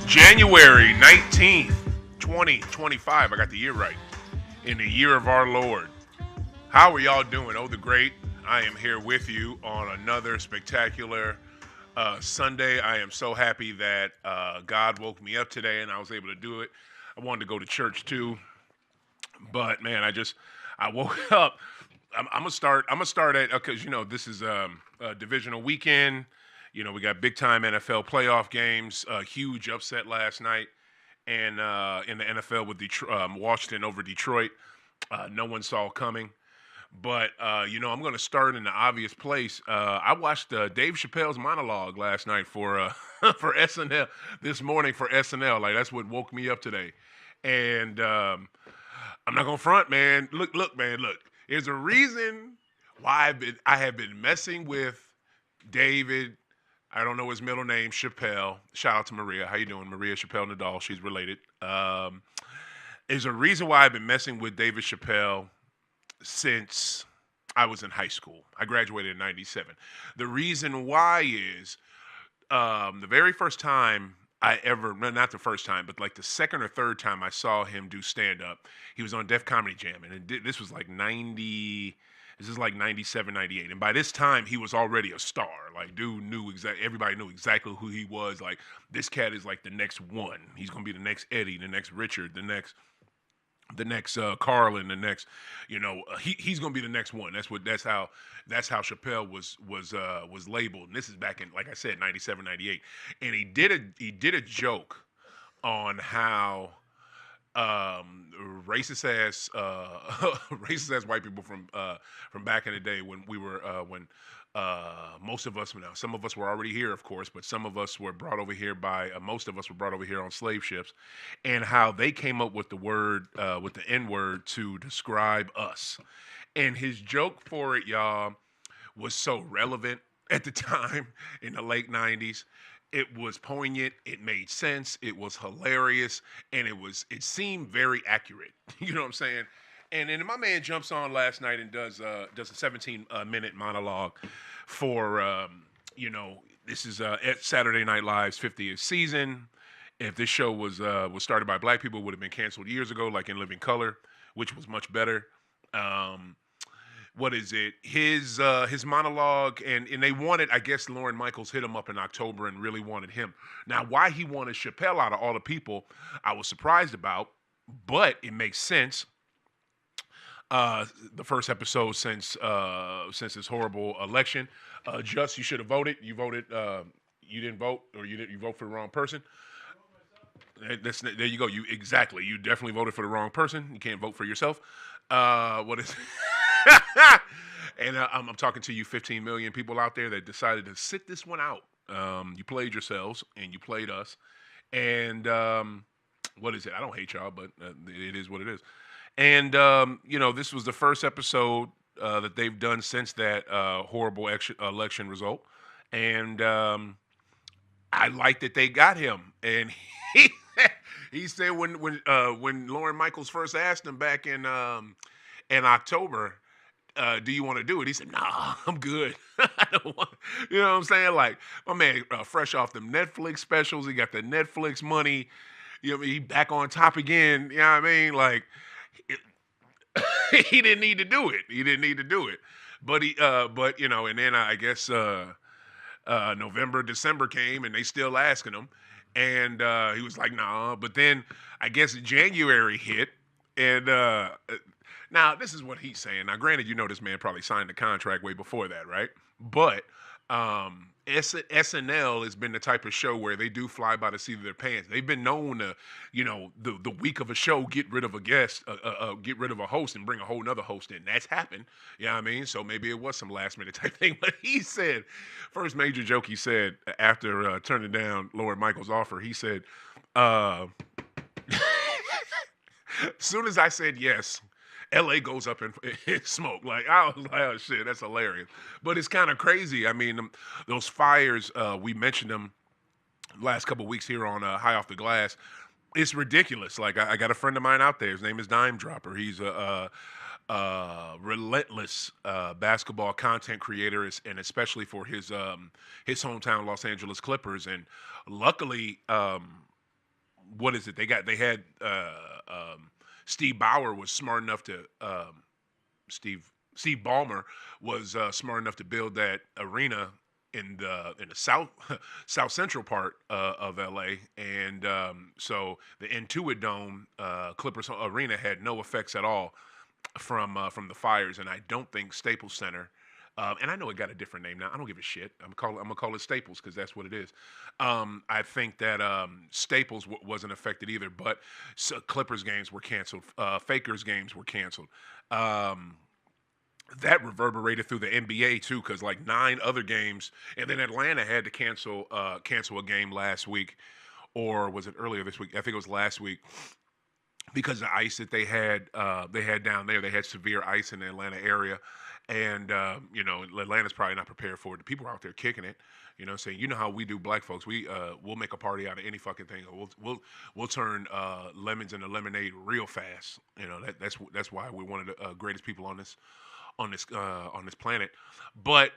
January 19th, 2025. I got the year right. In the year of our Lord. How are y'all doing? Oh, the great. I am here with you on another spectacular Sunday. I am so happy that God woke me up today and I was able to do it. I wanted to go to church too, but man, I woke up. I'm gonna start at because this is a divisional weekend. We got big time NFL playoff games. A huge upset last night, and in the NFL with Washington over Detroit. No one saw coming. But I'm going to start in the obvious place. I watched Dave Chappelle's monologue last night for for SNL this morning for SNL. Like that's what woke me up today. And I'm not gonna front, man. Look, man. Look. There's a reason why I have been messing with David. I don't know his middle name, Chappelle. Shout out to Maria. How you doing, Maria Chappelle Nadal? She's related. There's a reason why I've been messing with David Chappelle since I was in high school. I graduated in '97. The reason why is the very first time I ever, no, not the first time, but like the second or third time I saw him do stand up, he was on Def Comedy Jam. And this was like 90, this is like 97, 98. And by this time, he was already a star. Like, dude knew everybody knew exactly who he was. Like, this cat is like the next one. He's going to be the next Eddie, the next Richard, the next Carlin, the next, he's gonna be the next one. That's how Chappelle was labeled. And this is back in, like I said, 97, 98. And he did a joke on how racist ass racist ass white people from back in the day when we were when most of us, now some of us were already here, of course, but some of us were brought over here by most of us were brought over here on slave ships, and how they came up with the word with the N-word to describe us. And his joke for it, y'all, was so relevant at the time in the late '90s. It was poignant. It made sense. It was hilarious, and it seemed very accurate. You know what I'm saying? And then my man jumps on last night and does a 17 minute monologue for this is at Saturday Night Live's 50th season. If this show was started by black people, it would have been canceled years ago, like in Living Color, which was much better. What is it? His monologue, and they wanted, I guess Lauren Michaels hit him up in October and really wanted him. Now, why he wanted Chappelle out of all the people, I was surprised about, but it makes sense. The first episode since this horrible election. Just, you should have voted. You voted. You didn't vote, or you vote for the wrong person. There you go. You definitely voted for the wrong person. You can't vote for yourself. What is? And I'm talking to you, 15 million people out there that decided to sit this one out. You played yourselves and you played us. And what is it? I don't hate y'all, but it is what it is. And this was the first episode that they've done since that horrible election result. And I like that they got him. And he he said when Lauren Michaels first asked him back in October, do you want to do it? He said, nah, I'm good. I don't want, you know what I'm saying? Like, my man, fresh off them Netflix specials, he got the Netflix money. You know what I mean? He back on top again. You know what I mean? Like, he didn't need to do it. He didn't need to do it. But and then I guess November, December came, and they still asking him, and he was like, nah. But then I guess January hit, and now this is what he's saying. Now, granted, this man probably signed the contract way before that, right? But SNL has been the type of show where they do fly by the seat of their pants. They've been known to, the week of a show, get rid of a guest, get rid of a host and bring a whole nother host in. That's happened. You know what I mean? So maybe it was some last minute type thing. But he said, first major joke he said after turning down Lauren Michaels' offer, he said, as soon as I said yes, LA goes up in smoke. Like, I was like, oh shit, that's hilarious. But it's kind of crazy. I mean, those fires, we mentioned them last couple of weeks here on High Off the Glass. It's ridiculous. Like, I got a friend of mine out there. His name is Dime Dropper. He's a relentless basketball content creator, and especially for his hometown Los Angeles Clippers. And luckily, what is it? They had Steve Bauer was smart enough to Steve Ballmer was smart enough to build that arena in the south central part of LA, and so the Intuit Dome Clippers Arena had no effects at all from the fires, and I don't think Staples Center. And I know it got a different name now. I don't give a shit. I'm gonna call it Staples because that's what it is. I think that Staples wasn't affected either, but Clippers games were canceled. Fakers games were canceled. Um, that reverberated through the NBA too, because like 9 other games, and then Atlanta had to cancel a game last week, or was it earlier this week? I think it was last week because the ice that they had down there. They had severe ice in the Atlanta area, and Atlanta's probably not prepared for it. The people are out there kicking it. Saying, how we do black folks. We'll make a party out of any fucking thing. We'll turn lemons into lemonade real fast. That's why we're one of the greatest people on this planet. But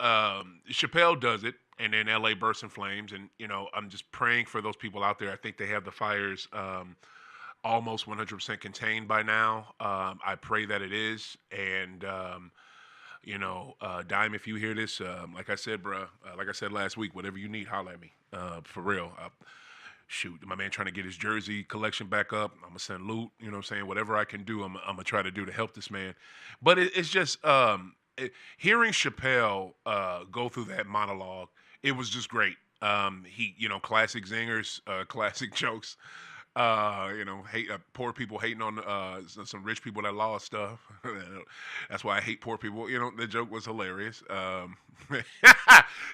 Chappelle does it, and then LA bursts in flames. And I'm just praying for those people out there. I think they have the fires almost 100% contained by now. I pray that it is. And Dime, if you hear this, like I said, bruh, like I said last week, whatever you need, holler at me. For real. Shoot, my man trying to get his jersey collection back up. I'm gonna send loot. You know what I'm saying? Whatever I can do, I'm gonna try to do to help this man. But it's just hearing Chappelle go through that monologue. It was just great. Classic zingers, classic jokes. Hate poor people hating on some rich people that lost stuff. That's why I hate poor people. The joke was hilarious.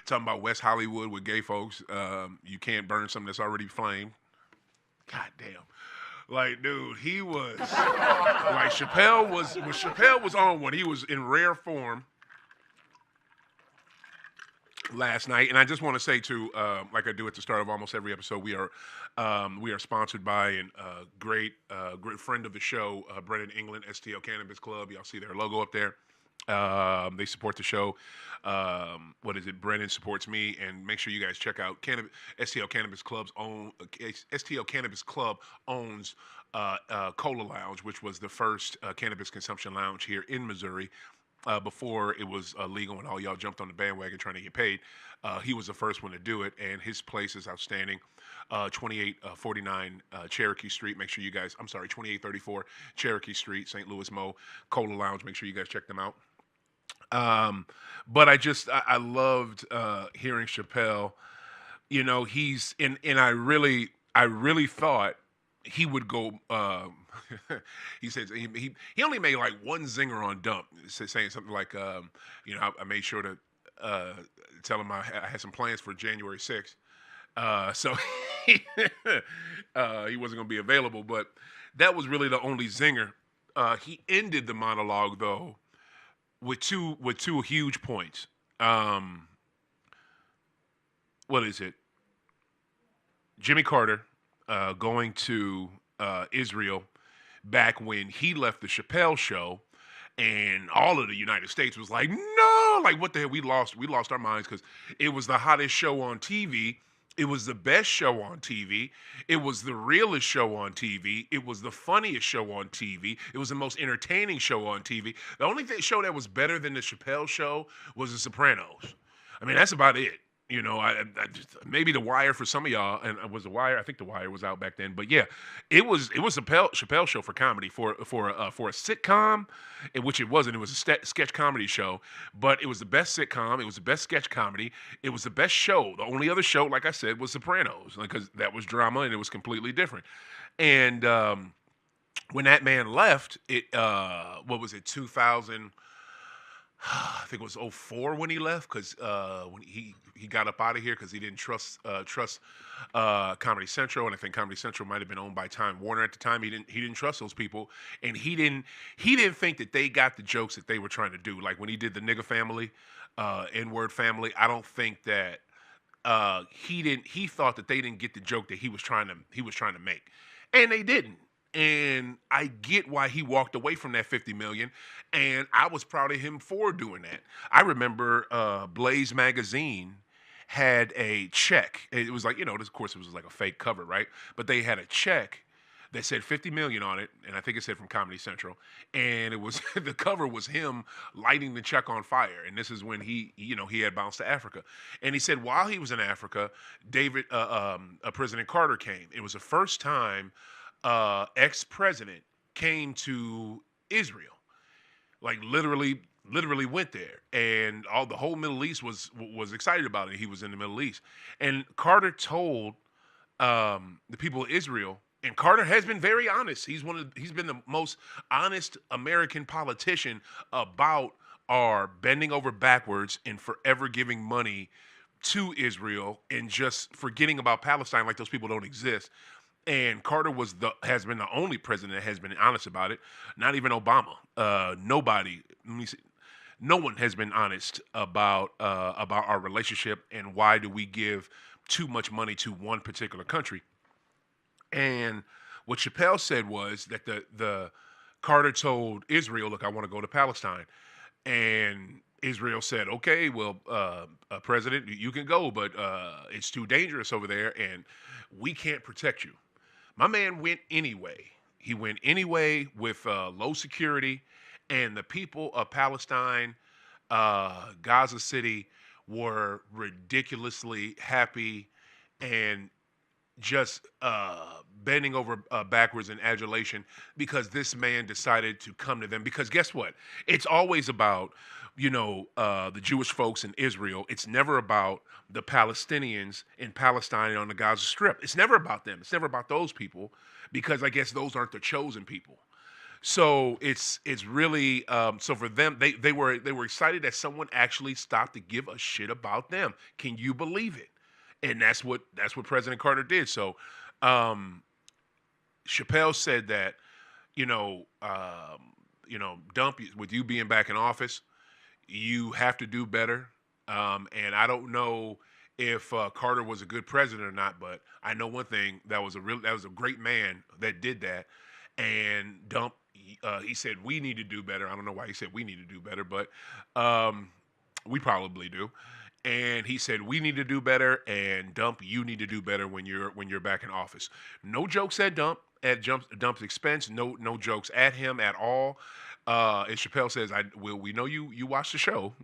Talking about West Hollywood with gay folks. You can't burn something that's already flamed. God damn. Like, dude, he was like Chappelle was when Chappelle was on one. He was in rare form last night, and I just want to say too, like I do at the start of almost every episode, we are sponsored by a great friend of the show, Brennan England, STL Cannabis Club. Y'all see their logo up there. They support the show. What is it? Brennan supports me, and make sure you guys check out STL Cannabis Club's own. STL Cannabis Club owns Cola Lounge, which was the first cannabis consumption lounge here in Missouri. Before it was legal and all y'all jumped on the bandwagon trying to get paid. He was the first one to do it, and his place is outstanding. 2849 Cherokee Street. Make sure you guys, 2834 Cherokee Street, St. Louis, Mo. Cola Lounge. Make sure you guys check them out. But I loved hearing Chappelle. And I really thought he would go. He says he only made like one zinger on Dump, saying something like, I made sure to tell him I had some plans for January 6th, so he wasn't going to be available. But that was really the only zinger. He ended the monologue though with two huge points. What is it? Jimmy Carter going to Israel back when he left the Chappelle show, and all of the United States was like, no, like what the hell? We lost our minds because it was the hottest show on TV. It was the best show on TV. It was the realest show on TV. It was the funniest show on TV. It was the most entertaining show on TV. The only show that was better than the Chappelle show was The Sopranos. I mean, that's about it. I maybe The Wire for some of y'all, and it was The Wire. I think The Wire was out back then, but yeah, it was Chappelle show for comedy for a sitcom, in which it wasn't. It was a sketch comedy show, but it was the best sitcom. It was the best sketch comedy. It was the best show. The only other show, like I said, was Sopranos, because that was drama and it was completely different. And when that man left, what was it, 2000? I think it was '04 when he left, because when he got up out of here because he didn't trust Comedy Central, and I think Comedy Central might have been owned by Time Warner at the time. He didn't trust those people, and he didn't think that they got the jokes that they were trying to do. Like when he did the nigga family, N-word family, I don't think that he thought that they didn't get the joke that he was trying to make, and they didn't. And I get why he walked away from that $50 million, and I was proud of him for doing that. I remember Blaze magazine had a check. It was like, this, of course, it was like a fake cover, right? But they had a check that said 50 million on it, and I think it said from Comedy Central, and it was the cover was him lighting the check on fire, and this is when he had bounced to Africa, and he said while he was in Africa, President Carter came. It was the first time ex-president came to Israel, like literally went there, and all the whole Middle East was excited about it. He was in the Middle East, and Carter told the people of Israel. And Carter has been very honest. He's been the most honest American politician about our bending over backwards and forever giving money to Israel and just forgetting about Palestine like those people don't exist. And Carter has been the only president that has been honest about it. Not even Obama. Nobody. Let me see. No one has been honest about our relationship and why do we give too much money to one particular country. And what Chappelle said was that the Carter told Israel, "Look, I want to go to Palestine," and Israel said, "Okay, well, President, you can go, but it's too dangerous over there, and we can't protect you." My man went anyway. He went anyway with low security, and the people of Palestine, Gaza City, were ridiculously happy and just bending over backwards in adulation because this man decided to come to them. Because guess what? It's always about, the Jewish folks in Israel. It's never about the Palestinians in Palestine on the Gaza Strip. It's never about them. It's never about those people because I guess those aren't the chosen people. So it's really so for them they were excited that someone actually stopped to give a shit about them. Can you believe it? And that's what President Carter did. So Chappelle said that, Dump, with you being back in office, you have to do better. And I don't know if Carter was a good president or not, but I know one thing: that was a great man that did that. And Dump, he said we need to do better. I don't know why he said we need to do better, but we probably do. And he said we need to do better, and Dump, you need to do better when you're back in office. No jokes at Dump's expense. No jokes at him at all. And Chappelle says, we know you watched the show,"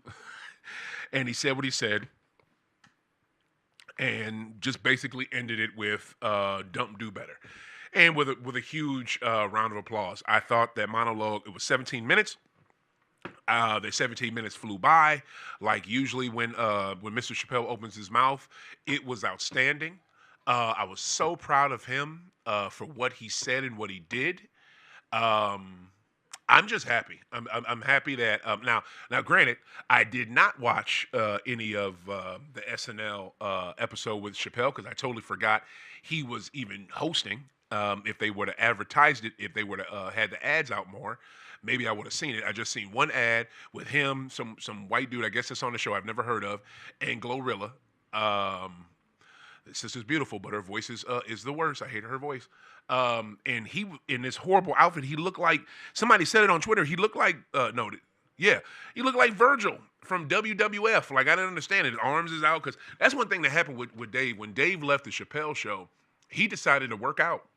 and he said what he said, and just basically ended it with Dump do better, and with a huge round of applause. I thought that monologue, it was 17 minutes. The 17 minutes flew by, like usually when Mr. Chappelle opens his mouth. It was outstanding. I was so proud of him for what he said and what he did. I'm just happy. I'm happy that now. Granted, I did not watch any of the SNL episode with Chappelle because I totally forgot he was even hosting. If they would have advertised it, if they would have had the ads out more, maybe I would have seen it. I just seen one ad with him, some white dude, I guess that's on the show I've never heard of, and Glorilla. This sister's beautiful, but her voice is the worst. I hate her voice. And he, in this horrible outfit, he looked like, somebody said it on Twitter, he looked like, he looked like Virgil from WWF. Like, I didn't understand it. His arms is out, because that's one thing that happened with Dave. When Dave left the Chappelle show, he decided to work out.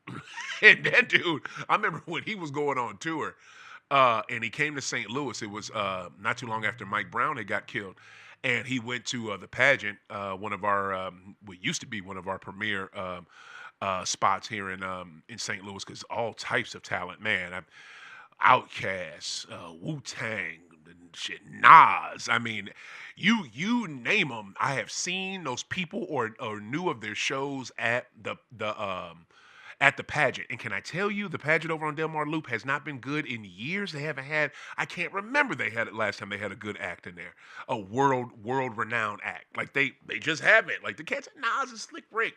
And that dude, I remember when he was going on tour, and he came to St. Louis. It was not too long after Mike Brown had got killed. And he went to the pageant, one of our, what used to be one of our premier spots here in St. Louis, because all types of talent, man. Outkast, Wu-Tang, shit, Nas. I mean, you name them. I have seen those people or knew of their shows at the pageant. And can I tell you, the pageant over on Delmar Loop has not been good in years. They haven't had, I can't remember they had it last time they had a good act in there. A world renowned act. Like they just haven't. Like the cats at Nas and Slick Rick.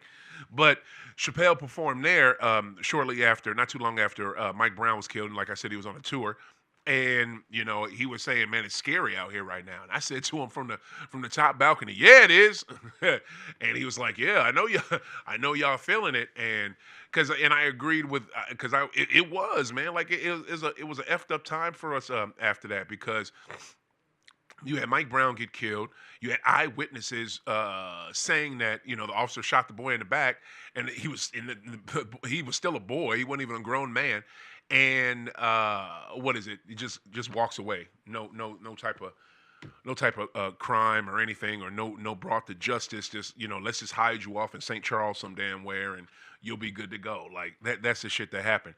But Chappelle performed there shortly after, not too long after Mike Brown was killed. And like I said, he was on a tour. And he was saying, "Man, it's scary out here right now." And I said to him from the top balcony, "Yeah, it is." And he was like, "Yeah, I know y'all feeling it." And I agreed with, because it was, man, like it was an effed up time for us after that, because You had Mike Brown get killed. You had eyewitnesses saying that the officer shot the boy in the back, and he was he was still a boy. He wasn't even a grown man. And what is it? He just walks away. No type of crime or anything, or no brought to justice. Just let's just hide you off in St. Charles some damn where, and you'll be good to go. Like that's the shit that happened.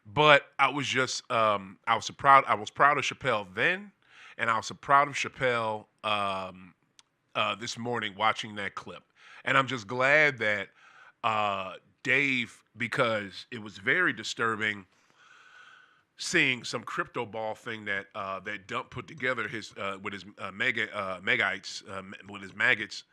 But I was just I was proud of Chappelle then, and I was so proud of Chappelle this morning watching that clip. And I'm just glad that Dave, because it was very disturbing seeing some crypto ball thing that that Dump put together his with his megites with his maggots,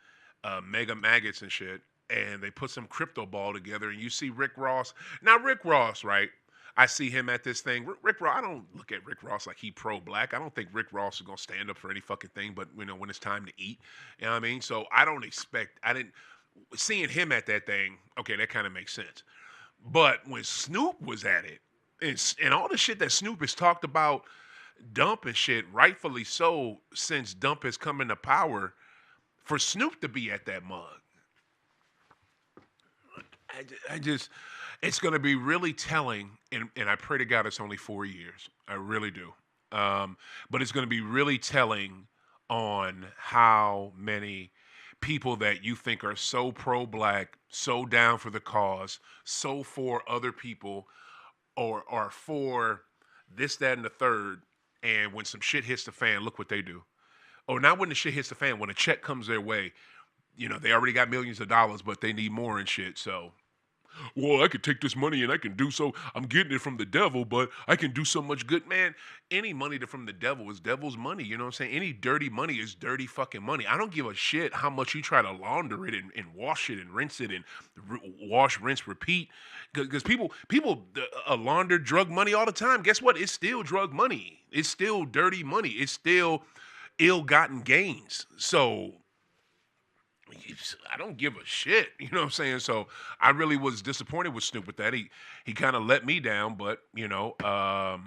mega maggots and shit, and they put some crypto ball together, and you see Rick Ross. Now Rick Ross, right? I see him at this thing. Rick Ross. I don't look at Rick Ross like he pro-black. I don't think Rick Ross is gonna stand up for any fucking thing. But when it's time to eat, you know what I mean. So I don't expect. I didn't seeing him at that thing. Okay, that kind of makes sense. But when Snoop was at it, and all the shit that Snoop has talked about Dump and shit, rightfully so, since Dump has come into power, for Snoop to be at that mug, I just, it's going to be really telling, and I pray to God it's only 4 years. I really do. But it's going to be really telling on how many people that you think are so pro-black, so down for the cause, so for other people, or are for this, that, and the third. And when some shit hits the fan, look what they do. Or not when the shit hits the fan, when a check comes their way, they already got millions of dollars, but they need more and shit. So, well, I could take this money and I can do so. I'm getting it from the devil, but I can do so much good. Man, any money from the devil is devil's money. You know what I'm saying? Any dirty money is dirty fucking money. I don't give a shit how much you try to launder it and wash it and rinse it and wash, rinse, repeat. Because people launder drug money all the time. Guess what? It's still drug money. It's still dirty money. It's still ill-gotten gains. So I don't give a shit. You know what I'm saying? So I really was disappointed with Snoop with that. He kind of let me down, but I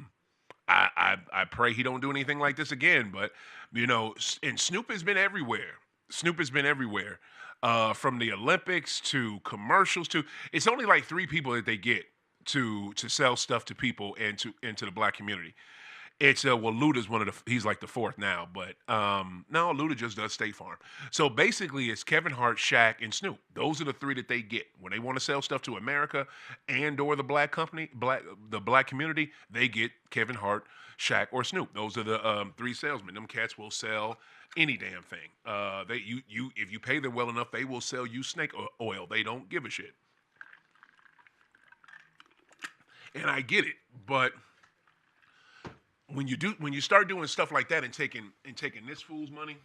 pray he don't do anything like this again. But and Snoop has been everywhere. Snoop has been everywhere, from the Olympics to commercials to. It's only like 3 people that they get to sell stuff to people and into the black community. It's well, Luda's one of the. He's like the 4th now, but no, Luda just does State Farm. So basically, it's Kevin Hart, Shaq, and Snoop. Those are the 3 that they get when they want to sell stuff to America and/or the the black community. They get Kevin Hart, Shaq, or Snoop. Those are the 3 salesmen. Them cats will sell any damn thing. If you pay them well enough, they will sell you snake oil. They don't give a shit. And I get it, but when you start doing stuff like that and taking this fool's money,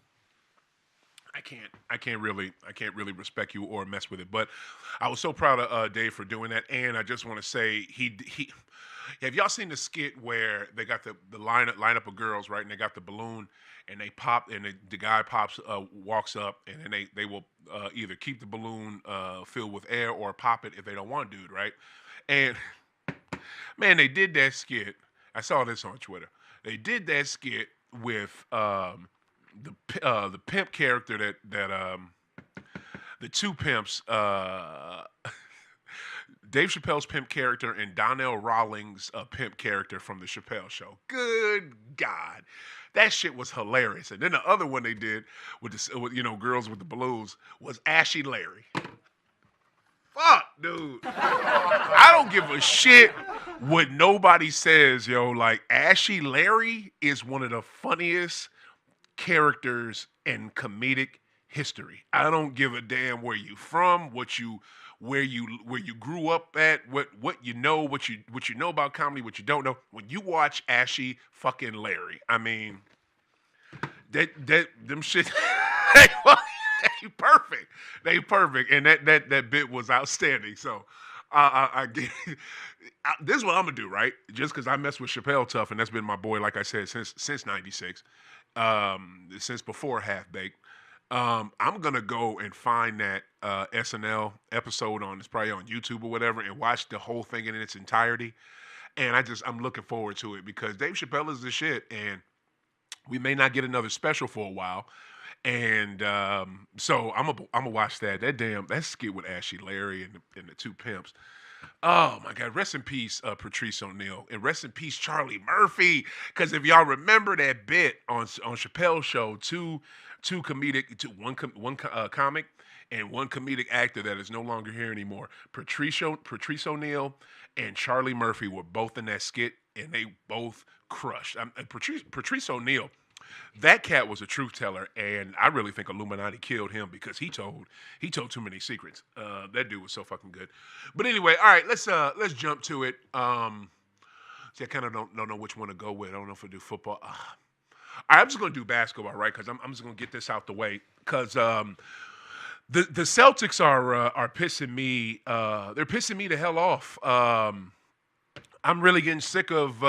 I can't really respect you or mess with it. But I was so proud of Dave for doing that, and I just want to say he have y'all seen the skit where they got the lineup of girls, right, and they got the balloon and they pop, and the guy walks up, and then they will either keep the balloon filled with air or pop it if they don't want dude, right? And man, they did that skit. I saw this on Twitter. They did that skit with the pimp character that the 2 pimps, Dave Chappelle's pimp character and Donnell Rawlings' pimp character from the Chappelle Show. Good God, that shit was hilarious. And then the other one they did with girls with the balloons was Ashy Larry. Fuck, dude. I don't give a shit what nobody says, yo. Like, Ashy Larry is one of the funniest characters in comedic history. I don't give a damn where you from, where you grew up at, what you know, what you know about comedy, what you don't know. When you watch Ashy fucking Larry, I mean, them shit. They perfect. They perfect. And that bit was outstanding. So I get this is what I'm gonna do, right? Just because I mess with Chappelle tough, and that's been my boy, like I said, since '96, since before Half Baked. I'm gonna go and find that SNL episode it's probably on YouTube or whatever, and watch the whole thing in its entirety. And I'm looking forward to it because Dave Chappelle is the shit, and We may not get another special for a while. And so I'm gonna watch that. That skit with Ashley Larry and the two pimps. Oh my God! Rest in peace, Patrice O'Neal, and rest in peace, Charlie Murphy. Because if y'all remember that bit on Chappelle's show, two comedic, comic and one comedic actor that is no longer here anymore. Patrice O'Neal and Charlie Murphy were both in that skit, and they both crushed. Patrice O'Neal, that cat was a truth teller, and I really think Illuminati killed him because he told too many secrets. That dude was so fucking good. But anyway, all right, let's jump to it. See, I kind of don't know which one to go with. I don't know if I do football. All right, I'm just gonna do basketball, right? Because I'm just gonna get this out the way. Because the Celtics are pissing me. They're pissing me the hell off. I'm really getting sick of.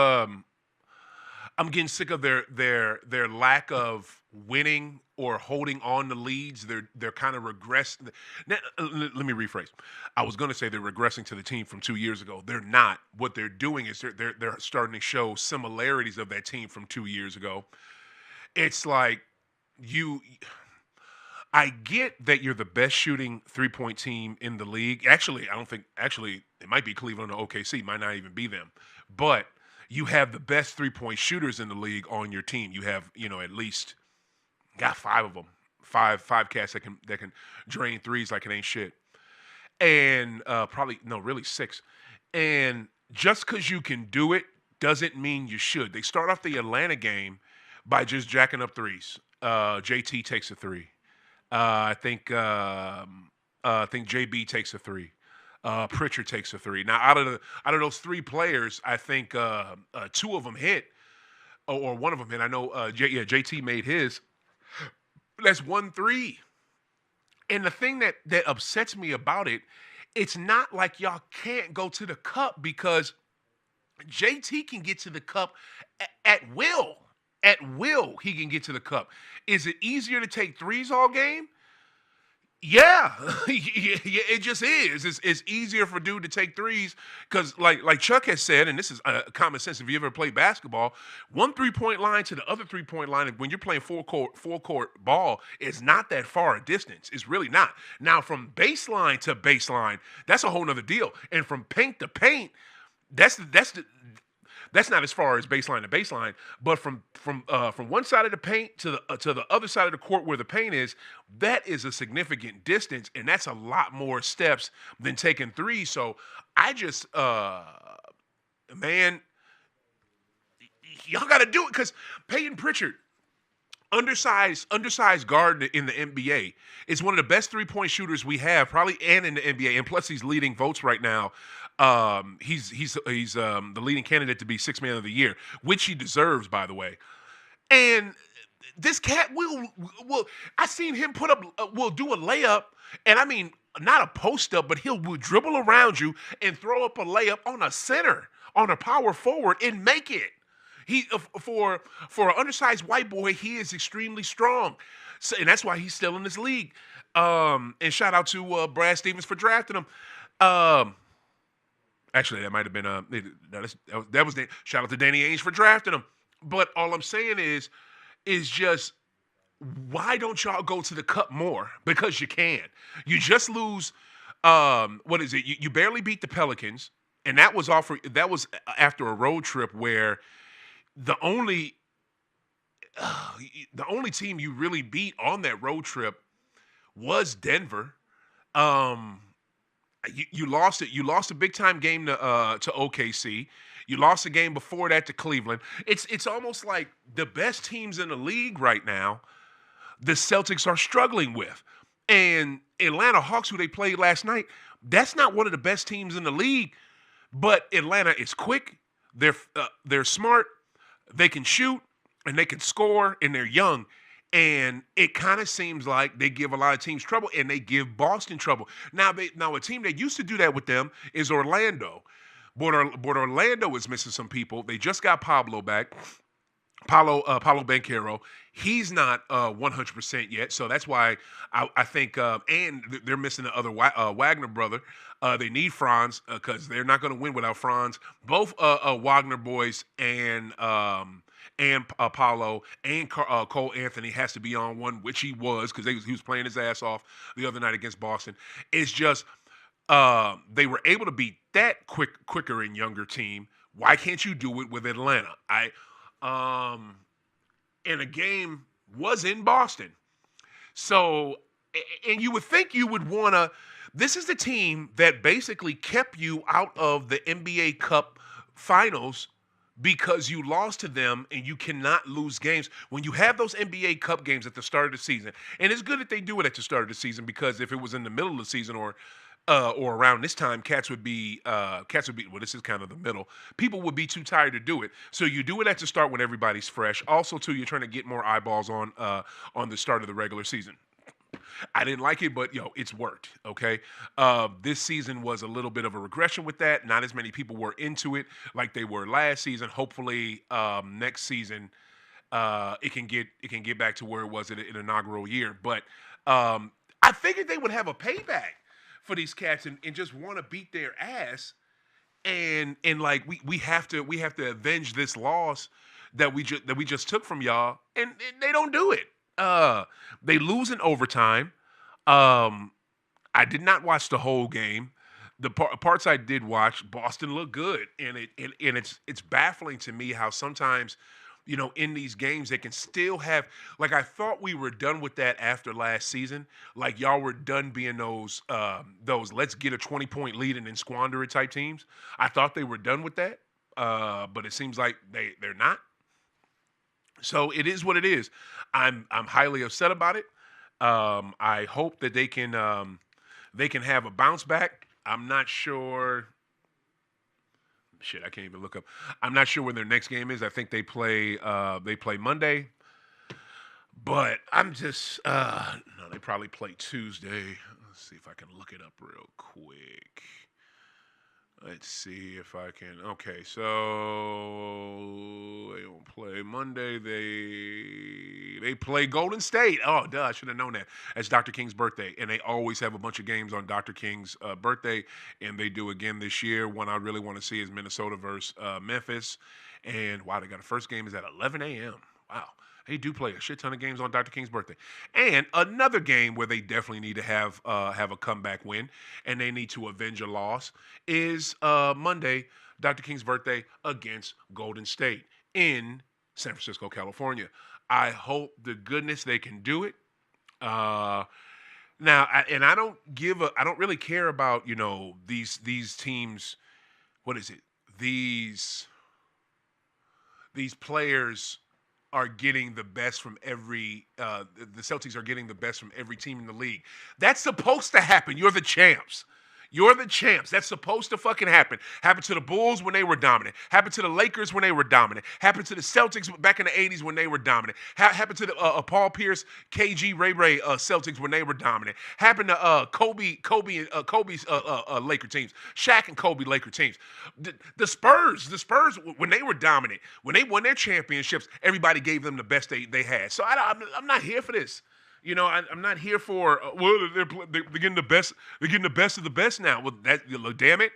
I'm getting sick of their lack of winning or holding on to leads. They're kind of regressing. Now, let me rephrase. I was going to say they're regressing to the team from 2 years ago. They're not. What they're doing is they're starting to show similarities of that team from 2 years ago. It's like you. I get that you're the best shooting 3-point team in the league. Actually, I don't think. Actually, it might be Cleveland or OKC. Might not even be them. But you have the best 3-point shooters in the league on your team. You have, at least got five of them, five cats that can drain threes like it ain't shit, and probably no, really six. And just because you can do it doesn't mean you should. They start off the Atlanta game by just jacking up threes. JT takes a three. I think JB takes a three. Pritchard takes a three. Now, out of those three players, I think two of them hit, or one of them hit. I know, JT made his. That's 1 3. And the thing that upsets me about it, it's not like y'all can't go to the cup because JT can get to the cup at will. At will, he can get to the cup. Is it easier to take threes all game? Yeah, yeah, it just is. It's easier for dude to take threes because, like Chuck has said, and this is common sense. If you ever play basketball, one 3-point line to the other 3-point line, when you're playing full court ball, is not that far a distance. It's really not. Now, from baseline to baseline, that's a whole nother deal. And from paint to paint, that's not as far as baseline to baseline, but from one side of the paint to the other side of the court where the paint is, that is a significant distance, and that's a lot more steps than taking threes. So I just, man, y'all got to do it because Peyton Pritchard, undersized guard in the NBA, is one of the best 3-point shooters we have, probably, and in the NBA. And plus, he's leading votes right now. He's the leading candidate to be Sixth Man of the Year, which he deserves, by the way. And this cat will I seen him will do a layup, and I mean not a post up, but will dribble around you and throw up a layup on a center, on a power forward, and make it. He for an undersized white boy, he is extremely strong, so, and that's why he's still in this league. And shout out to Brad Stevens for drafting him. Actually, that might have been that was shout out to Danny Ainge for drafting him. But all I'm saying is just why don't y'all go to the cup more? Because you can. You just lose. What is it? You barely beat the Pelicans, and that was after a road trip where the only team you really beat on that road trip was Denver. You lost it. You lost a big time game to OKC. You lost a game before that to Cleveland. It's almost like the best teams in the league right now, the Celtics are struggling with. And Atlanta Hawks, who they played last night, that's not one of the best teams in the league. But Atlanta is quick. They're smart. They can shoot and they can score, and they're young. And it kind of seems like they give a lot of teams trouble, and they give Boston trouble. Now a team that used to do that with them is Orlando. But Orlando is missing some people. They just got Pablo back. Paulo Banchero. He's not 100% yet, so that's why I think, and they're missing the other Wagner brother. They need Franz because they're not going to win without Franz. Both Wagner boys and and Apollo and Cole Anthony has to be on one, which he was because he was playing his ass off the other night against Boston. It's just they were able to beat that quicker and younger team. Why can't you do it with Atlanta? And a game was in Boston. So, and you would think you would want to. This is the team that basically kept you out of the NBA Cup finals because you lost to them and you cannot lose games when you have those NBA Cup games at the start of the season. And it's good that they do it at the start of the season because if it was in the middle of the season or around this time, well, this is kind of the middle. People would be too tired to do it. So you do it at the start when everybody's fresh. Also, too, you're trying to get more eyeballs on the start of the regular season. I didn't like it, but it's worked. Okay, this season was a little bit of a regression with that. Not as many people were into it like they were last season. Hopefully, next season it can get back to where it was in an inaugural year. But I figured they would have a payback for these cats and just want to beat their ass. And like we have to avenge this loss that we just took from y'all, and they don't do it. They lose in overtime. I did not watch the whole game. The parts I did watch, Boston looked good, and it's baffling to me how sometimes, in these games they can still have. Like I thought we were done with that after last season. Like y'all were done being those let's get a 20-point lead and then squander it type teams. I thought they were done with that, but it seems like they're not. So it is what it is. I'm highly upset about it. I hope that they can have a bounce back. I'm not sure. Shit, I can't even look up. I'm not sure when their next game is. I think they play Monday. But I'm just no, they probably play Tuesday. Let's see if I can look it up real quick. Let's see if I can. Okay, so they don't play Monday. They play Golden State. Oh, duh, I should have known that. It's Dr. King's birthday, and they always have a bunch of games on Dr. King's birthday, and they do again this year. One I really want to see is Minnesota versus Memphis, and wow, they got a first game is at 11 a.m. Wow. They do play a shit ton of games on Dr. King's birthday. And another game where they definitely need to have a comeback win and they need to avenge a loss is Monday, Dr. King's birthday against Golden State in San Francisco, California. I hope to goodness they can do it. Now, I don't really care about, these teams. What is it? These players are getting the best from the Celtics are getting the best from every team in the league. That's supposed to happen. You're the champs. You're the champs. That's supposed to fucking happen. Happened to the Bulls when they were dominant. Happened to the Lakers when they were dominant. Happened to the Celtics back in the 80s when they were dominant. Happened to the Paul Pierce, KG, Ray Celtics when they were dominant. Happened to Kobe's Laker teams. Shaq and Kobe Laker teams. The Spurs when they were dominant, when they won their championships, everybody gave them the best they had. So I'm not here for this. I'm not here for they're getting the best. They're getting the best of the best now. Well, damn it,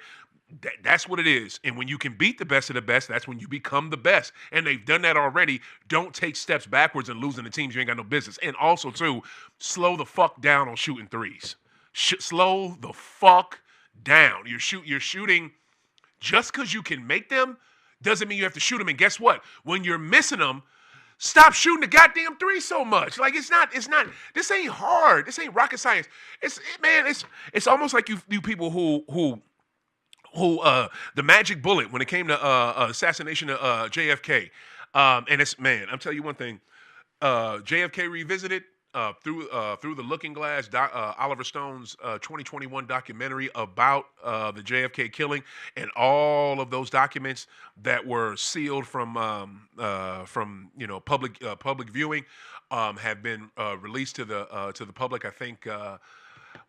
that's what it is. And when you can beat the best of the best, that's when you become the best. And they've done that already. Don't take steps backwards and losing the teams you ain't got no business. And also too, slow the fuck down on shooting threes. Slow the fuck down. You're shooting just because you can make them doesn't mean you have to shoot them. And guess what? When you're missing them, stop shooting the goddamn three so much. Like it's not. This ain't hard. This ain't rocket science. It's almost like you people who the magic bullet when it came to assassination of JFK. And I'm telling you one thing. JFK Revisited through the Looking Glass, Oliver Stone's 2021 documentary about the JFK killing, and all of those documents that were sealed from public viewing have been released to the public. I think.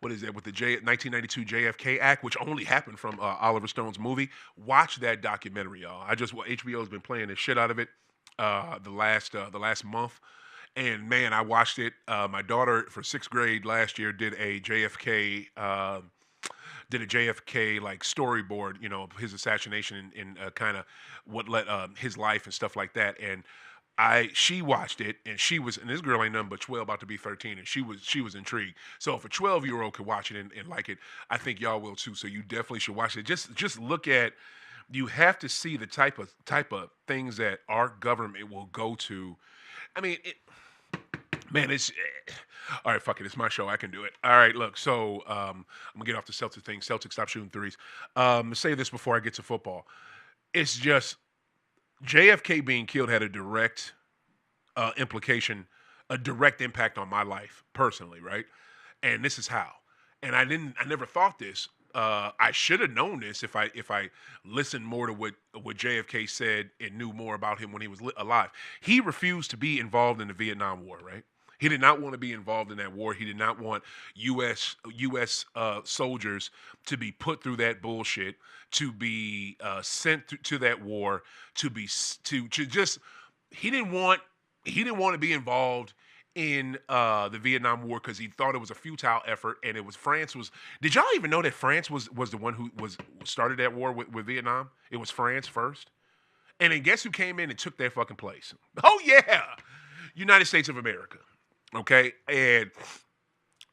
What is it with the 1992 JFK Act, which only happened from Oliver Stone's movie? Watch that documentary, y'all. HBO has been playing the shit out of it the last month. And man, I watched it. My daughter, for sixth grade last year, did a JFK like storyboard, his assassination and kind of what led his life and stuff like that. And she watched it and and this girl ain't nothing but 12 about to be 13 and she was intrigued. So if a 12-year-old could watch it and like it, I think y'all will too. So you definitely should watch it. Just look at, you have to see the type of things that our government will go to. I mean, man, it's all right. Fuck it, it's my show. I can do it. All right, look. So I'm gonna get off the Celtics thing. Celtics stop shooting threes. Say this before I get to football. It's just JFK being killed had a direct implication, a direct impact on my life personally, right? And this is how. And I never thought this. I should have known this if I listened more to what JFK said and knew more about him when he was alive. He refused to be involved in the Vietnam War, right? He did not want to be involved in that war. He did not want U.S. Soldiers to be put through that bullshit, to be sent to that war, to be to just he didn't want to be involved in the Vietnam War because he thought it was a futile effort, and it was France was. Did y'all even know that France was the one who started that war with Vietnam? It was France first, and then guess who came in and took their fucking place? Oh yeah, United States of America. Okay, and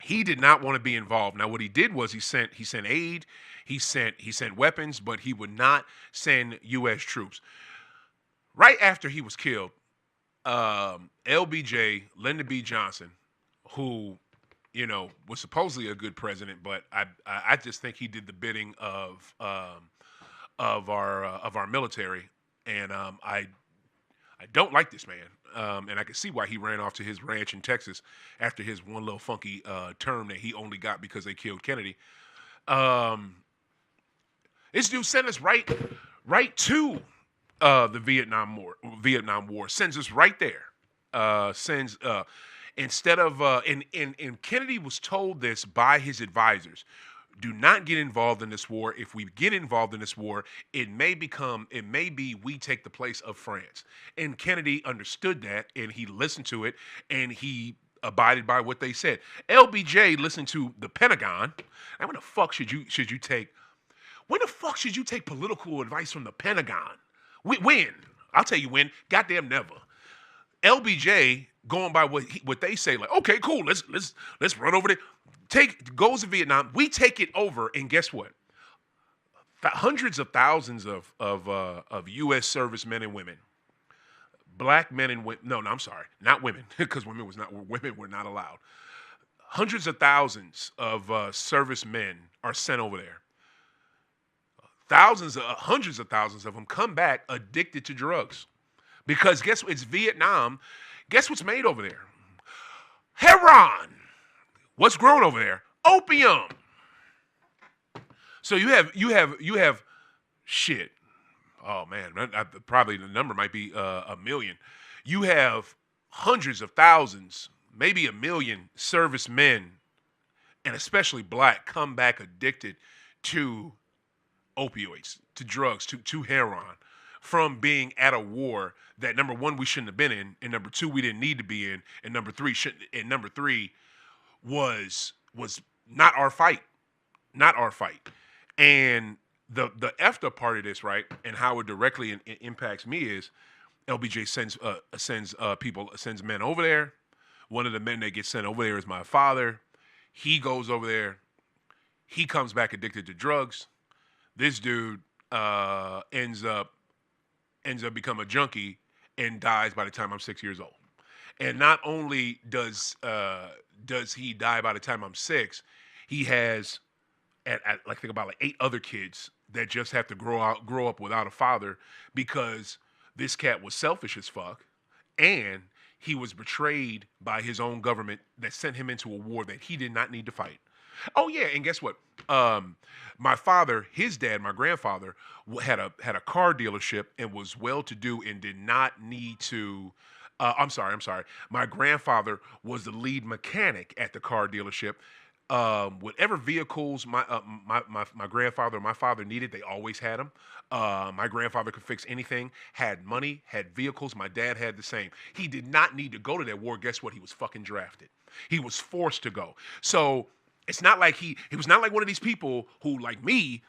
he did not want to be involved. Now, what he did was he sent aid, he sent weapons, but he would not send U.S. troops. Right after he was killed, LBJ, Lyndon B. Johnson, who, was supposedly a good president, but I just think he did the bidding of our military, and I don't like this man, and I can see why he ran off to his ranch in Texas after his one little funky term that he only got because they killed Kennedy. This dude sent us right to the Vietnam War sends us right there. Instead of and Kennedy was told this by his advisors. Do not get involved in this war. If we get involved in this war, it may be we take the place of France. And Kennedy understood that, and he listened to it, and he abided by what they said. LBJ listened to the Pentagon. And when the fuck should you take? When the fuck should you take political advice from the Pentagon? When? I'll tell you when. Goddamn never. LBJ going by what they say, like, okay, cool, let's run over there. Goes to Vietnam. We take it over, and guess what? Hundreds of thousands of U.S. servicemen and women, black men and women. No, I'm sorry, not women, because women were not allowed. Hundreds of thousands of servicemen are sent over there. Hundreds of thousands of them come back addicted to drugs, because guess what? It's Vietnam. Guess what's made over there? Heroin. What's grown over there? Opium. So you have shit. Oh man, probably the number might be a million. You have hundreds of thousands, maybe a million servicemen, and especially black, come back addicted to opioids, to drugs, to heroin, from being at a war that, number one, we shouldn't have been in, and number two, we didn't need to be in, and number three was not our fight. And the effed part of this, right, and how it directly impacts me is LBJ sends men over there. One of the men that gets sent over there is my father. He goes over there. He comes back addicted to drugs. This dude ends up become a junkie and dies by the time I'm 6 years old. And not only does he die by the time I'm 6, he has think about 8 other kids that just have to grow up without a father, because this cat was selfish as fuck, and he was betrayed by his own government that sent him into a war that he did not need to fight. Oh yeah, and guess what? My father, his dad, my grandfather, had a car dealership and was well-to-do and did not need to. I'm sorry. My grandfather was the lead mechanic at the car dealership. Whatever vehicles my grandfather or my father needed, they always had them. My grandfather could fix anything, had money, had vehicles. My dad had the same. He did not need to go to that war. Guess what? He was fucking drafted. He was forced to go. So it's not like he was not like one of these people who, like me,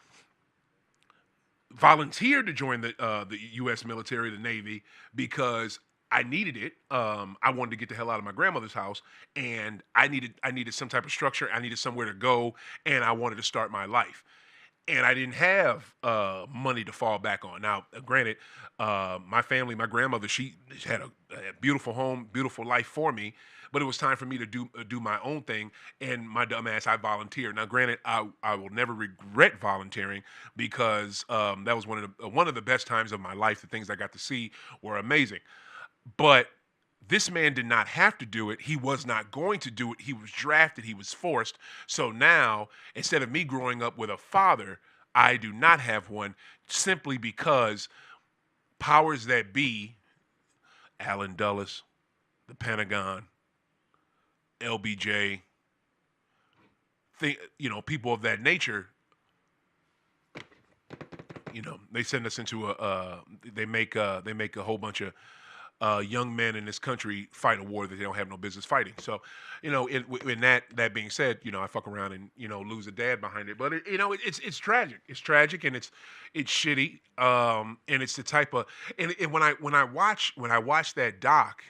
volunteered to join the U.S. military, the Navy, because I needed it. I wanted to get the hell out of my grandmother's house, and I needed some type of structure. I needed somewhere to go, and I wanted to start my life. And I didn't have money to fall back on. Now, granted, my family, my grandmother, she had a beautiful home, beautiful life for me, but it was time for me to do my own thing. And my dumb ass, I volunteered. Now, granted, I will never regret volunteering because that was one of the best times of my life. The things I got to see were amazing. But this man did not have to do it. He was not going to do it. He was drafted. He was forced. So now, instead of me growing up with a father, I do not have one simply because powers that be, Allen Dulles, the Pentagon, LBJ, people of that nature, they send us into they make a whole bunch of young men in this country fight a war that they don't have no business fighting. So, in that being said, I fuck around and lose a dad behind it. But it's tragic. It's tragic and it's shitty. And it's the type of and when I watch that doc,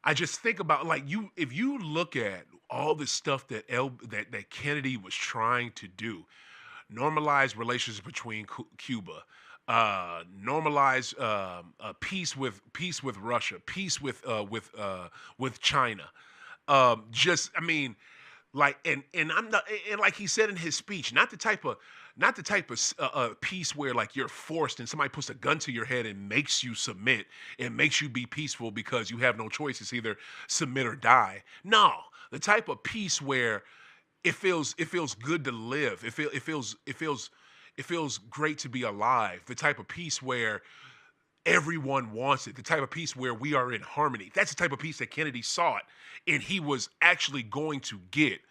I just think about like if you look at all the stuff that Kennedy was trying to do, normalize relations between Cuba, normalize peace with Russia, peace with China. Just I mean, like and I'm not and like he said in his speech, not the type of peace where like you're forced and somebody puts a gun to your head and makes you submit and makes you be peaceful because you have no choice. It's either submit or die. No, the type of peace where it feels good to live. It feels great to be alive. The type of peace where everyone wants it. The type of peace where we are in harmony. That's the type of peace that Kennedy sought and he was actually going to get.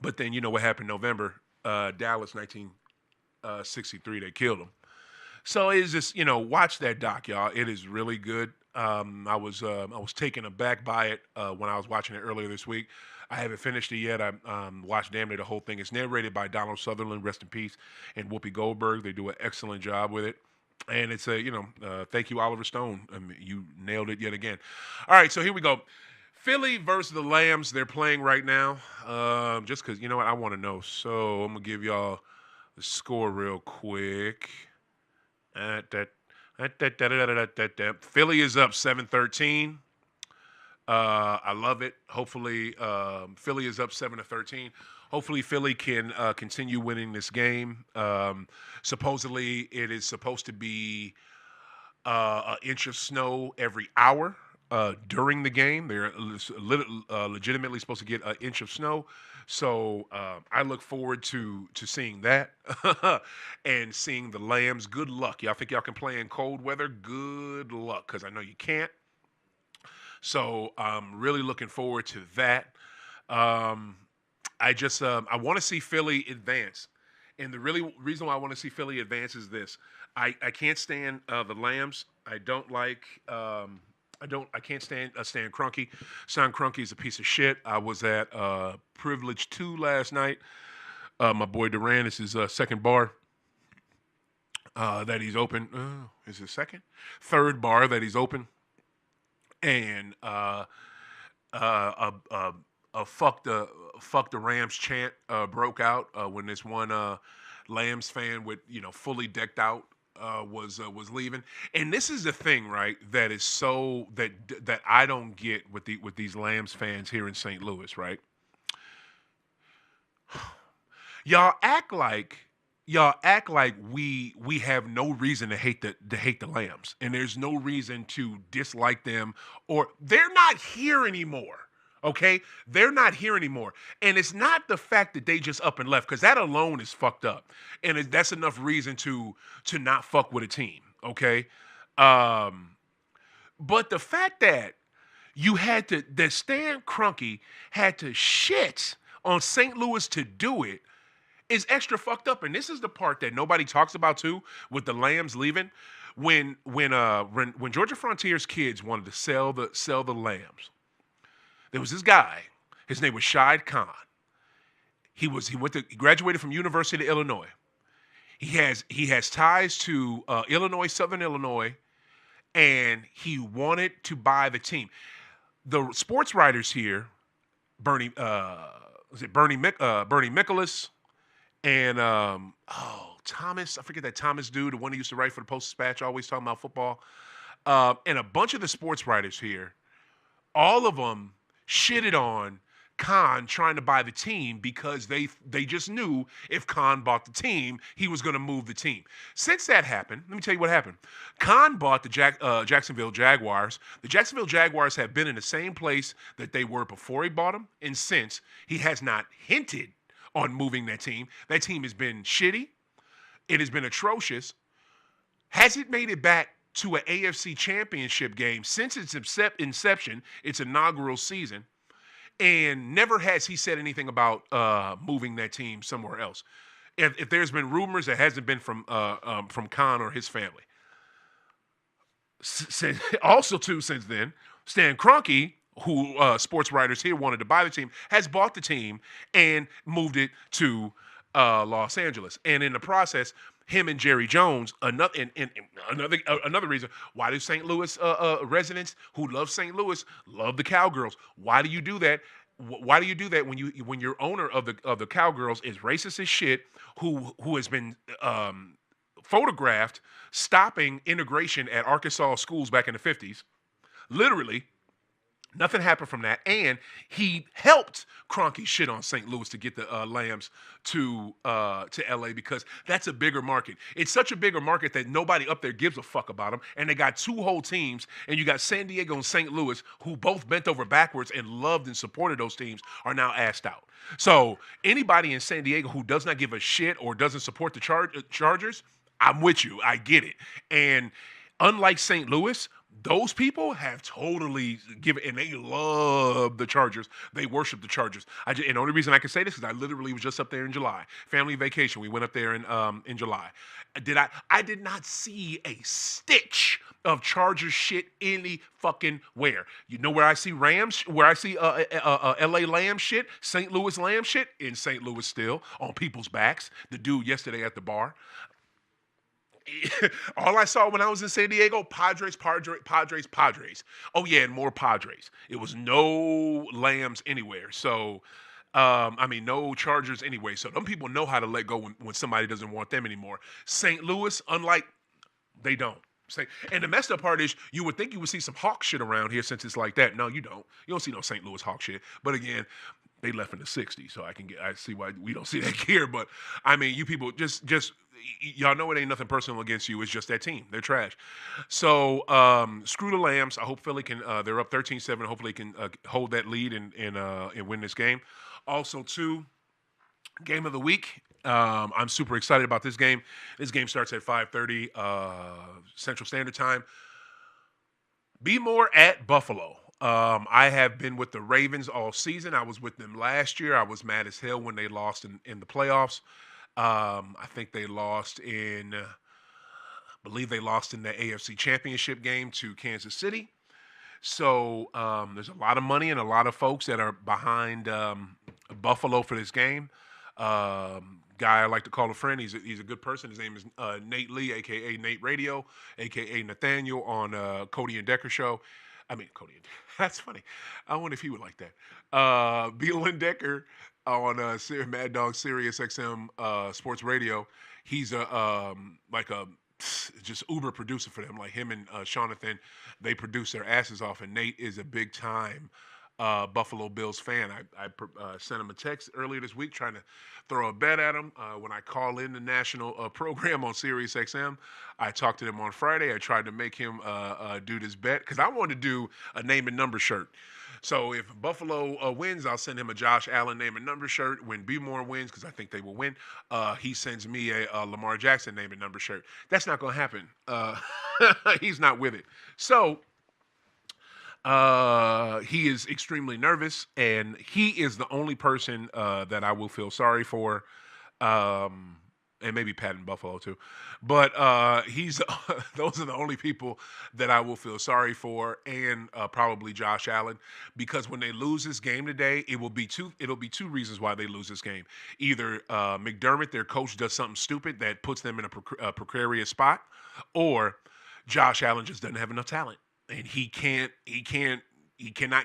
But then you know what happened November, Dallas 1963, they killed him. So it's just, watch that doc, y'all. It is really good. I was taken aback by it when I was watching it earlier this week. I haven't finished it yet. I watched damn near the whole thing. It's narrated by Donald Sutherland, rest in peace, and Whoopi Goldberg. They do an excellent job with it. And it's thank you, Oliver Stone. You nailed it yet again. All right, so here we go. Philly versus the Lambs. They're playing right now. Just because, you know what, I want to know. So I'm going to give y'all the score real quick. Philly is up 7-13. I love it. Hopefully, Philly is up 7-13. Hopefully, Philly can continue winning this game. Supposedly, it is supposed to be an inch of snow every hour during the game. They're legitimately supposed to get an inch of snow. So I look forward to seeing that and seeing the Lambs. Good luck. Y'all think y'all can play in cold weather? Good luck, because I know you can't. So I'm really looking forward to that. I want to see Philly advance. And the really reason why I want to see Philly advance is this. I can't stand the Lambs. I can't stand Stan Kroenke. Stan Kroenke is a piece of shit. I was at Privilege 2 last night. My boy Duran, is his second bar that he's open. Is it second? Third bar that he's open. And a fuck the Rams chant broke out when this one Lambs fan with fully decked out was leaving. And this is the thing, right? That is so that I don't get with these Lambs fans here in St. Louis, right? Y'all act like we have no reason to hate the Lambs, and there's no reason to dislike them, or they're not here anymore. Okay, they're not here anymore, and it's not the fact that they just up and left, because that alone is fucked up, and that's enough reason to not fuck with a team. Okay, but the fact that that Stan Kroenke had to shit on St. Louis to do it is extra fucked up. And this is the part that nobody talks about too, with the Lambs leaving. When Georgia Frontier's kids wanted to sell the Lambs, there was this guy. His name was Shahid Khan. He graduated from University of Illinois. He has ties to Illinois, Southern Illinois, and he wanted to buy the team. The sports writers here, Bernie, was it Bernie Michaelis and Thomas. I forget that Thomas dude, the one who used to write for the Post Dispatch, always talking about football. And a bunch of the sports writers here, all of them shitted on Khan trying to buy the team because they just knew if Khan bought the team, he was going to move the team. Since that happened, let me tell you what happened. Khan bought the Jacksonville Jaguars. The Jacksonville Jaguars have been in the same place that they were before he bought them, and since he has not hinted on moving that team. That team has been shitty. It has been atrocious. Has it made it back to an AFC championship game since its inception, its inaugural season? And never has he said anything about moving that team somewhere else. If there's been rumors, it hasn't been from Khan or his family. Also, too, since then, Stan Kroenke, who sports writers here wanted to buy the team, has bought the team and moved it to Los Angeles. And in the process, him and Jerry Jones, another reason why do St. Louis residents who love St. Louis love the Cowgirls? Why do you do that? Why do you do that when your owner of the Cowgirls is racist as shit, who has been photographed stopping integration at Arkansas schools back in the 50s? Literally. Nothing happened from that, and he helped Kroenke shit on St. Louis to get the Lambs to L.A. because that's a bigger market. It's such a bigger market that nobody up there gives a fuck about them, and they got two whole teams, and you got San Diego and St. Louis, who both bent over backwards and loved and supported those teams, are now assed out. So anybody in San Diego who does not give a shit or doesn't support the Chargers, I'm with you. I get it. And unlike St. Louis, those people have totally given, and they love the Chargers. They worship the Chargers. And the only reason I can say this is I literally was just up there in July, family vacation. We went up there in July. I did not see a stitch of Chargers shit any fucking where. You know where I see Rams, where I see L.A. Lamb shit, St. Louis Lamb shit in St. Louis still on people's backs. The dude yesterday at the bar. All I saw when I was in San Diego, Padres. Oh, yeah, and more Padres. It was no Lambs anywhere. So, no Chargers anyway. So, them people know how to let go when somebody doesn't want them anymore. St. Louis, unlike, they don't. And the messed up part is you would think you would see some Hawk shit around here since it's like that. No, you don't. You don't see no St. Louis Hawk shit. But again, they left in the 60s, so I see why we don't see that here. But, you people just y'all know it ain't nothing personal against you. It's just that team. They're trash. So screw the Lambs. I hope Philly can. They're up 13-7. Hopefully, they can hold that lead and win this game. Also, too, game of the week. I'm super excited about this game. This game starts at 5:30 Central Standard Time. Bmore at Buffalo. I have been with the Ravens all season. I was with them last year. I was mad as hell when they lost in the playoffs. I think they lost I believe they lost in the AFC Championship game to Kansas City. So there's a lot of money and a lot of folks that are behind Buffalo for this game. Guy I like to call a friend. He's a good person. His name is Nate Lee, a.k.a. Nate Radio, a.k.a. Nathaniel on Cody and Decker show. Cody and that's funny. I wonder if he would like that. Beal and Decker on Mad Dog Sirius XM Sports Radio. He's a just uber producer for them. Like him and Jonathan, they produce their asses off. And Nate is a big time Buffalo Bills fan. I sent him a text earlier this week trying to throw a bet at him. When I call in the national program on Sirius XM, I talked to him on Friday. I tried to make him do this bet because I wanted to do a name and number shirt. So if Buffalo wins, I'll send him a Josh Allen name and number shirt. When Bmore wins, because I think they will win, he sends me a Lamar Jackson name and number shirt. That's not going to happen. He's not with it. So he is extremely nervous, and he is the only person that I will feel sorry for. And maybe Patton Buffalo too, but those are the only people that I will feel sorry for, and probably Josh Allen, because when they lose this game today, it'll be two reasons why they lose this game. Either McDermott, their coach, does something stupid that puts them in a precarious spot, or Josh Allen just doesn't have enough talent, and he cannot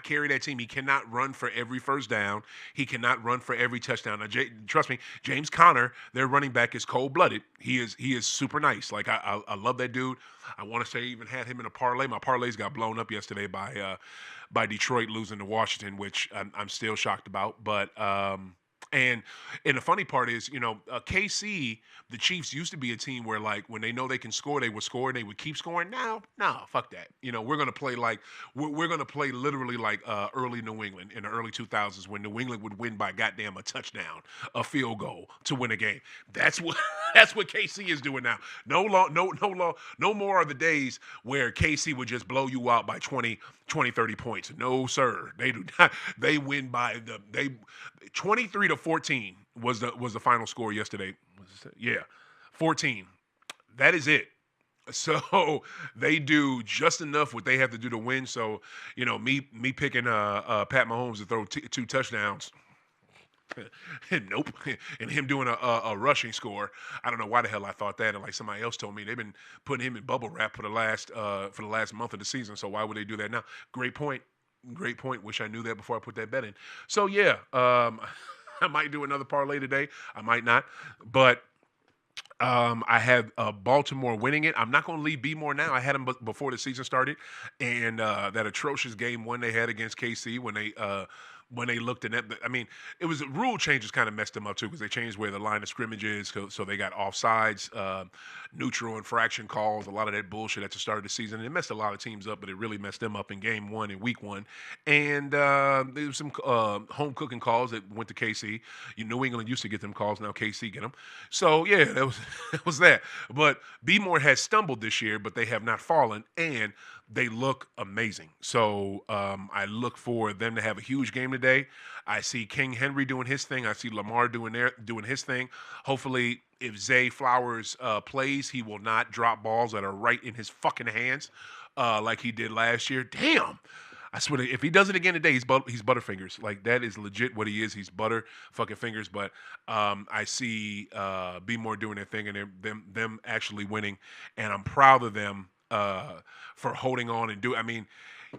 carry that team. He cannot run for every first down. He cannot run for every touchdown. Now, trust me, James Conner, their running back, is cold blooded. He is super nice. Like I love that dude. I want to say I even had him in a parlay. My parlays got blown up yesterday by Detroit losing to Washington, which I'm still shocked about. But and the funny part is, KC, the Chiefs used to be a team where, like, when they know they can score, they would score and they would keep scoring. Now, no, fuck that. We're gonna play like we're gonna play literally like early New England in the early 2000s when New England would win by goddamn a touchdown, a field goal to win a game. That's what that's what KC is doing now. No more are the days where KC would just blow you out by 20, 30 points. No, sir. They do not. They win by 23-14 was the final score yesterday. Yeah, 14. That is it. So they do just enough what they have to do to win. So me picking Pat Mahomes to throw two touchdowns. Nope. And him doing a rushing score. I don't know why the hell I thought that. And like somebody else told me, they've been putting him in bubble wrap for the last month of the season. So why would they do that now? Great point. Great point. Wish I knew that before I put that bet in. So yeah, I might do another parlay today. I might not, but I have Baltimore winning it. I'm not going to leave Bmore now. I had them before the season started, and that atrocious game one they had against KC when they looked at it. I mean, it was rule changes kind of messed them up too because they changed where the line of scrimmage is, so they got offsides, neutral infraction calls, a lot of that bullshit at the start of the season. And it messed a lot of teams up, but it really messed them up in game one and week one. And there was some home cooking calls that went to KC. New England used to get them calls, now KC get them. So yeah, that was that was that. But Bmore has stumbled this year, but they have not fallen, and they look amazing. So I look for them to have a huge game today. I see King Henry doing his thing. I see Lamar doing his thing. Hopefully, if Zay Flowers plays, he will not drop balls that are right in his fucking hands like he did last year. Damn. I swear to, if he does it again today, he's Butterfingers. Like, that is legit what he is. He's butter fucking fingers. But I see Bmore doing their thing and them actually winning, and I'm proud of them for holding on and do. I mean,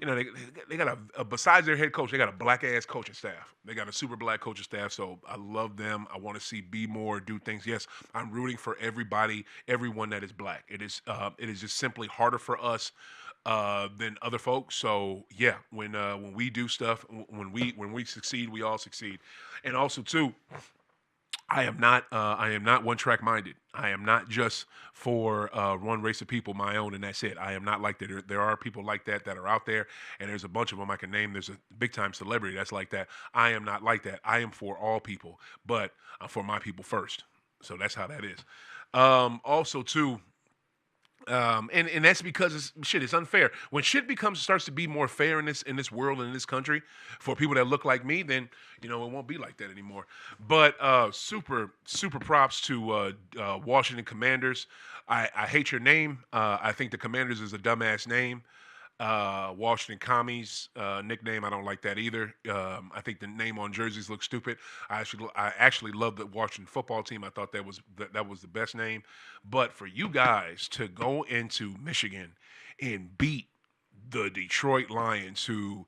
they got besides their head coach, they got a black ass coaching staff. They got a super black coaching staff. So I love them. I want to see Bmore do things. Yes, I'm rooting for everyone that is black. It is just simply harder for us than other folks. So yeah, when we do stuff, when we succeed, we all succeed. And also too, I am not one track minded. I am not just for one race of people, my own, and that's it. I am not like that. There are people like that are out there, and there's a bunch of them I can name. There's a big time celebrity that's like that. I am not like that. I am for all people, but I'm for my people first. So that's how that is. Also too. And that's because it's unfair. When shit starts to be more fair in this world and in this country for people that look like me, then it won't be like that anymore. But super props to Washington Commanders. I hate your name. I think the Commanders is a dumbass name. Washington Commies nickname, I don't like that either. I think the name on jerseys looks stupid. I actually love the Washington football team. I thought that was the best name. But for you guys to go into Michigan and beat the Detroit Lions, who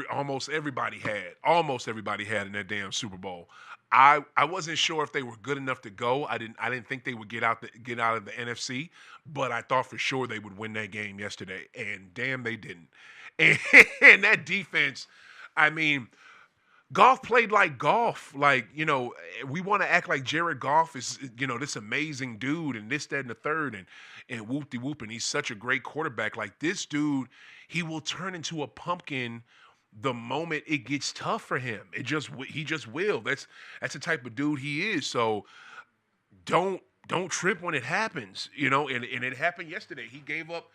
almost everybody had in that damn Super Bowl. I wasn't sure if they were good enough to go. I didn't think they would get out of the NFC, but I thought for sure they would win that game yesterday, and damn, they didn't. And that defense, I mean, Goff played like Goff. Like, we want to act like Jared Goff is, this amazing dude and this, that, and the third, and whoop-de-whoop, and he's such a great quarterback. Like, this dude, he will turn into a pumpkin the moment it gets tough for him. He just will. That's the type of dude he is. So don't trip when it happens, and it happened yesterday. He gave up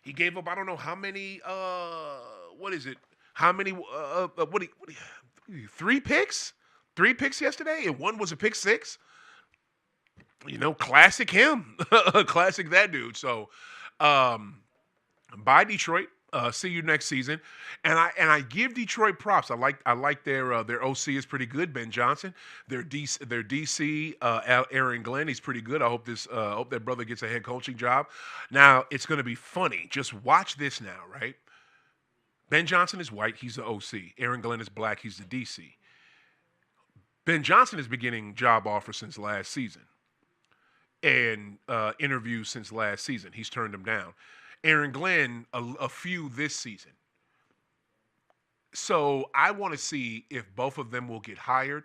I don't know how many what is it? How many three picks? 3 picks yesterday, and one was a pick six. Classic him. Classic that dude. So by Detroit. See you next season, and I give Detroit props. I like their OC is pretty good, Ben Johnson. Their DC Aaron Glenn, he's pretty good. I hope that brother gets a head coaching job. Now it's going to be funny. Just watch this now, right? Ben Johnson is white. He's the OC. Aaron Glenn is black. He's the DC. Ben Johnson is beginning job offers since last season and interviews since last season. He's turned them down. Aaron Glenn, a few this season. So I want to see if both of them will get hired.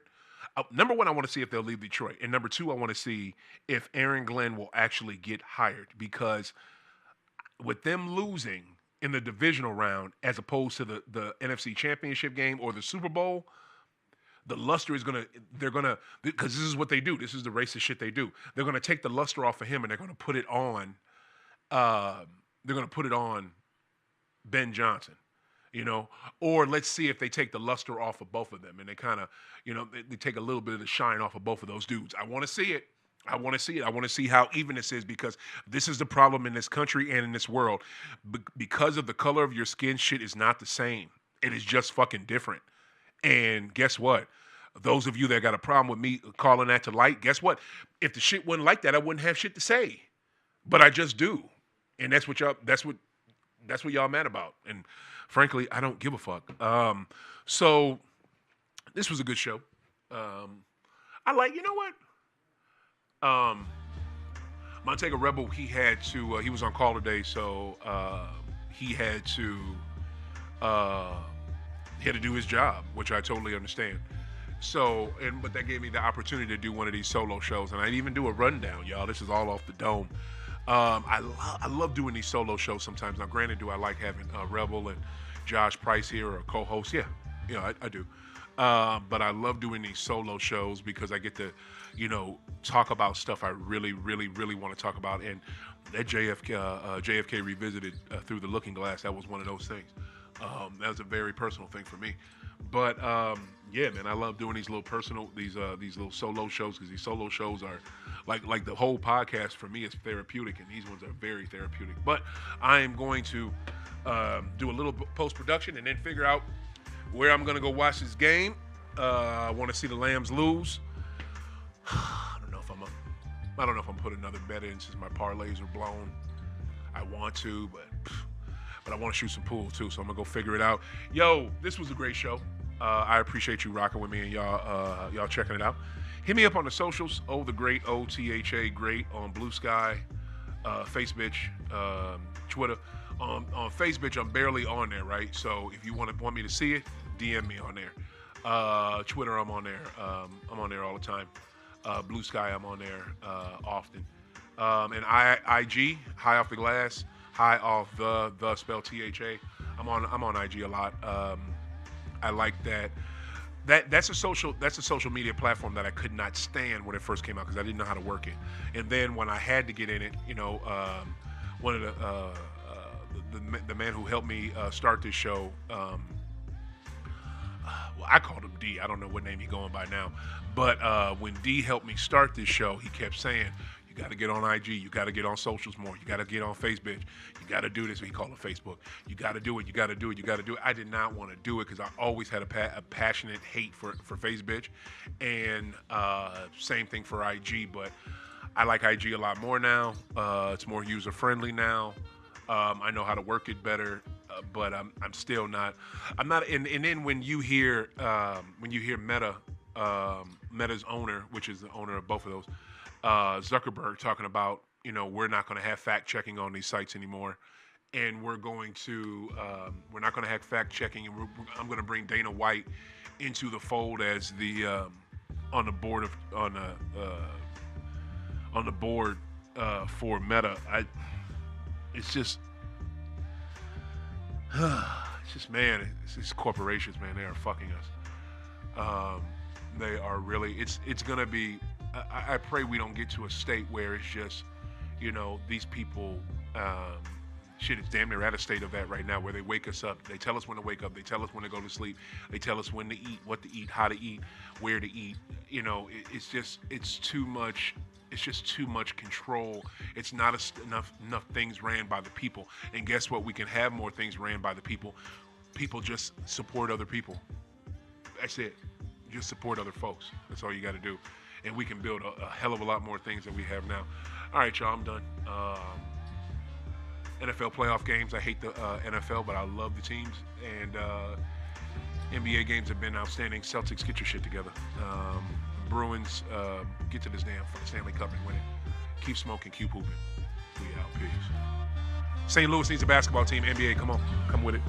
Number one, I want to see if they'll leave Detroit. And number two, I want to see if Aaron Glenn will actually get hired. Because with them losing in the divisional round as opposed to the NFC Championship game or the Super Bowl, the luster is because this is what they do. This is the racist shit they do. They're going to take the luster off of him and they're going to put it on. They're going to put it on Ben Johnson, or let's see if they take the luster off of both of them and they kind of, they take a little bit of the shine off of both of those dudes. I want to see it. I want to see it. I want to see how even this is because this is the problem in this country and in this world. Because of the color of your skin, shit is not the same. It is just fucking different. And guess what? Those of you that got a problem with me calling that to light, guess what? If the shit wasn't like that, I wouldn't have shit to say. But I just do. And that's what y'all mad about. And frankly, I don't give a fuck. So this was a good show. I like, you know what? Montega Rebel, he was on call today, so he had to do his job, which I totally understand. So, but that gave me the opportunity to do one of these solo shows, and I'd even do a rundown, y'all. This is all off the dome. I love doing these solo shows sometimes. Now, granted, do I like having Rebel and Josh Price here or co-host? Yeah, I do. But I love doing these solo shows because I get to, talk about stuff I really, really, really want to talk about. And that JFK Revisited Through the Looking Glass, that was one of those things. That was a very personal thing for me. But yeah, man, I love doing these little little solo shows because these solo shows are like the whole podcast for me is therapeutic, and these ones are very therapeutic. But I am going to do a little post-production and then figure out where I'm going to go watch this game. I want to see the Lambs lose. I don't know if I'm putting another bet in since my parlays are blown. I want to, but I want to shoot some pool too, so I'm gonna go figure it out. Yo, this was a great show. I appreciate you rocking with me and y'all checking it out. Hit me up on the socials. OThaGreat, OThaGreat on Blue Sky, Facebook, Twitter. On Facebook, I'm barely on there, right? So if you want me to see it, DM me on there. Twitter, I'm on there. I'm on there all the time. Blue Sky, I'm on there often. And IG, High Off the Glass, High Off the spell THA. I'm on IG a lot. I like that. That's a social media platform that I could not stand when it first came out because I didn't know how to work it. And then when I had to get in it, one of the man who helped me start this show, well, I called him D. I don't know what name he's going by now. But when D helped me start this show, he kept saying, you got to get on IG. You got to get on socials more. You got to get on Facebook. You got to do this. He called it Facebook. You got to do it. You got to do it. You got to do it. I did not want to do it because I always had a passionate hate for Facebook. And same thing for IG. But I like IG a lot more now. It's more user-friendly now. I know how to work it better. But I'm still not. I'm not. And then when you hear Meta, Meta's owner, which is the owner of both of those, Zuckerberg talking about, we're not going to have fact checking on these sites anymore, and we're not going to have fact checking, and I'm going to bring Dana White into the fold as the on the board for Meta. It's just man, it's these corporations, man, they are fucking us. They are really, it's gonna be, I pray we don't get to a state where it's just, these people, shit, it's damn near at a state of that right now where they wake us up, they tell us when to wake up, they tell us when to go to sleep, they tell us when to eat, what to eat, how to eat, where to eat, it's too much It's just too much control. It's not enough things ran by the people. And guess what? We can have more things ran by the people. People just support other people. That's it. Just support other folks. That's all you got to do. And we can build a hell of a lot more things than we have now. All right, y'all, I'm done. NFL playoff games. I hate the NFL, but I love the teams. And NBA games have been outstanding. Celtics, get your shit together. Bruins, get to this damn Stanley Cup and win it. Keep smoking, keep hooping. We out. Peace. St. Louis needs a basketball team. NBA, come on. Come with it.